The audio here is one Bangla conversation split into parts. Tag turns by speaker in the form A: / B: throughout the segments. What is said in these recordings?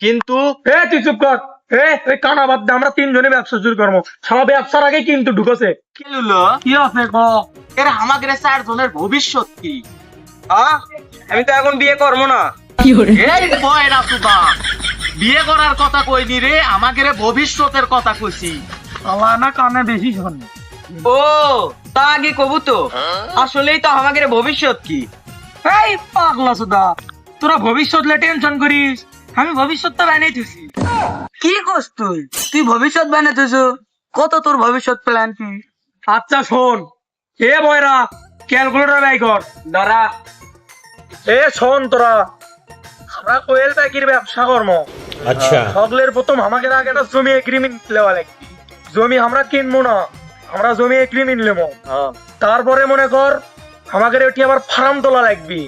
A: কিন্তু
B: তুই চুপ কর। ওই কানা বাদ দে, আমরা তিনজনে ব্যবসা শুরু করবো। সারা ব্যবসার আগে কিন্তু ঢুকেছে।
A: কি হলো?
B: কি আছে ক?
A: এরা আমাদের চারজনের ভবিষ্যৎ কি?
C: আমি তো এখন বিয়ে করবো না।
A: এই বয়রা সুদা, বিয়ে করার কথা কইনি রে, আমাদের ভবিষ্যতের কথা কইছি।
B: আল্লাহ না কানে বেশি শোন।
C: ও তা আগে কবু তো, আসলেই তো আমাদের ভবিষ্যৎ কি?
B: এই পাগলা সুদা, তোরা ভবিষ্যৎ লে টেনশন করিস, আমি ভবিষ্যৎ তো বানিয়ে দিছি।
C: কি করছ তুই? তুই ভবিষ্যৎ বানাইতেছ? কত তোর ভবিষ্যৎ প্ল্যান কি?
B: আচ্ছা শোন, বয়রা ক্যালকুলেটর ব্যয় কর।
C: দাঁড়া।
B: শোন তোরা, আমরা কোয়েল পাখির ব্যবসা কর্ম।
D: अच्छा
B: সকলের প্রথম আমাকে আগে একটা জমি এগ্রিমেন্ট লেওয়া লাগবে। জমি আমরা কিনবো না, আমরা জমি এগ্রিমেন্ট নেবো। তারপরে মনে কর আমাদের এটি আবার ফার্ম তোলা লাগবে।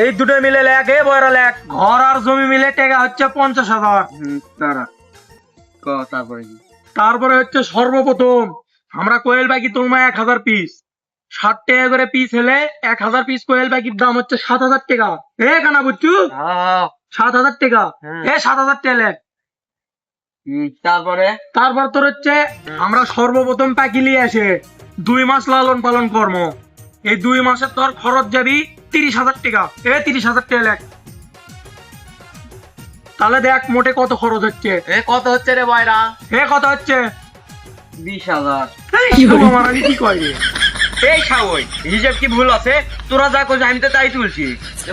B: এই দুটো মিলে লেখ, বয়রা লেখ। ঘর আর জমি মিলে টাকা হচ্ছে 50,000।
C: দাঁড়া। তারপরে কি?
B: তারপরে হচ্ছে সর্বপ্রথম আমরা কোয়েল পাখি তুলবো 1000 পিস। 60 টাকা করে পিস হলে 1000 পিস কোয়েল পাখির দাম হচ্ছে 7,000 টাকা। কানা বুঝছু? 7,000 টাকা। 7,000 টাকা লেখ।
C: তারপরে
B: তারপর তোর হচ্ছে আমরা সর্বপ্রথম পাখি নিয়ে আসে 2 মাস লালন পালন কর্ম। এই 2 মাসের তোর খরচ যাবি 30,000 টাকা। 30,000 টাকা লেখ। তাহলে দেখ মোটে কত খরচ হচ্ছে।
A: কত হচ্ছে রে বয়রা?
B: কত হচ্ছে?
C: 20,000।
B: আমি কি কয় রে?
C: এই সাওই, হিসাব কি ভুল আছে? তোরা যা করছিস আমি তো তাই তুলছি।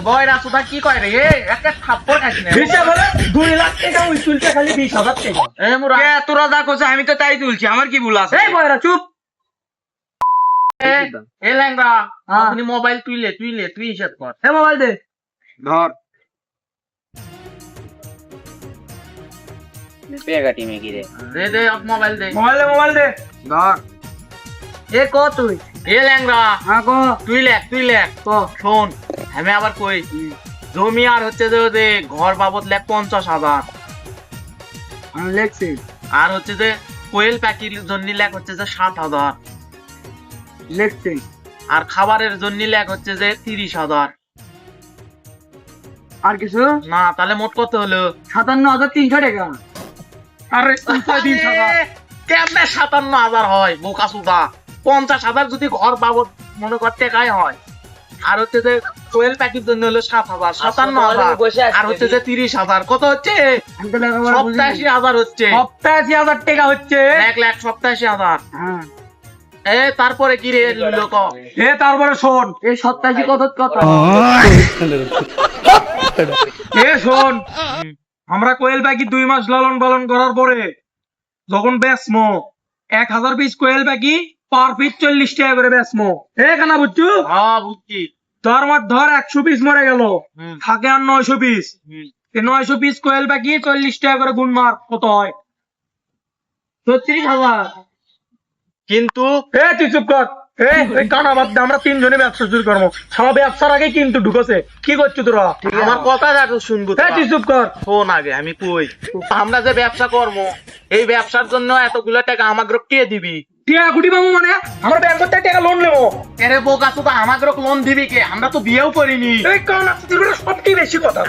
A: বয়রা সুদা কি কয় রে? একটা থাপ্পড় খাইস না।
B: হিসাব হলো 2 লাখ টাকা, ওই চুলটা খালি 20,000 টাকা।
C: তোরা যা করছিস আমি তো তাই তুলছি, আমার কি ভুল আছে?
B: বয়রা চুপ।
A: ল্যাংরা,
B: হ্যাঁ।
A: আপনি মোবাইল তুই হিসাব কর।
B: মোবাইল দে।
C: ধর পেগাটি মেগি রে।
A: দে মোবাইল দে।
B: মোবাইল দে।
C: ধর।
B: ক তুই?
A: ল্যাংরা,
B: ক।
A: তুই লেখ। শোন, আমি আবার কই, জমি আর হচ্ছে যে ঘর বাবদ লেখ 50,000।
B: আমি লেখছি।
A: আর হচ্ছে যে কোয়েল পাখির জন্য লেখ হচ্ছে যে 7,000।
B: লেখছি।
A: আর খাবারের জন্য লেখ হচ্ছে যে 30,000।
B: আর কিছু
A: না, তাহলে মোট কত হলো?
B: 57,300 টাকা। আরে
A: কেমনে 57,000 হয় বোকা সুদা? 50,000 যদি ঘর বাবদ মনে কর টাকাই হয়, আর হচ্ছে যে কোয়েল পাখির জন্য হলো 7,000, 57,000, আর হচ্ছে যে 30,000, কত হচ্ছে? 87,000 হচ্ছে।
B: 87,000 টাকা হচ্ছে।
A: 1,87,000।
B: হ্যাঁ।
A: তারপরে কি রে লোক?
B: তারপরে শোন, এই 87 কত? শোন, আমরা কোয়েল পাখি 2 মাস লালন পালন করার পরে যখন বেচমো 1000 পিস কোয়েল পাখি পার পিস 40 টাকা করে বেচমো। কানা বুঝছু?
A: হ্যাঁ বুঝছি।
B: ধর 100 পিস মরে গেল,
A: হুম।
B: থাকে আর 900 পিস। এই 900 পিস কোয়েল পাখি 40 টাকা করে গুণ মার, কত হয়? 36,000।
A: কিন্তু
B: তুই চুপ কর। ওই কানা বাদ দে, আমরা তিনজনে ব্যবসা শুরু করবো। সারা ব্যবসার আগে কিন্তু ঢুকেছে। কি করছো তোরা?
A: আমার কথা দেখো শুনবো তো।
B: তুই চুপ কর।
A: শোন আগে আমি কই, আমরা যে ব্যবসা করবো, এই ব্যবসার জন্য এতগুলো টাকা আমাকে কে দিবি?
B: টিয়া গুটি বাবু মানে আমরা ব্যাংক থেকে টাকা লোন নেবো।
A: এরে বোকা তো আমাকে লোন দিবি কে? আমরা তো বিয়েও করিনি।
B: এই কানা তোর সবচেয়ে বেশি কথা।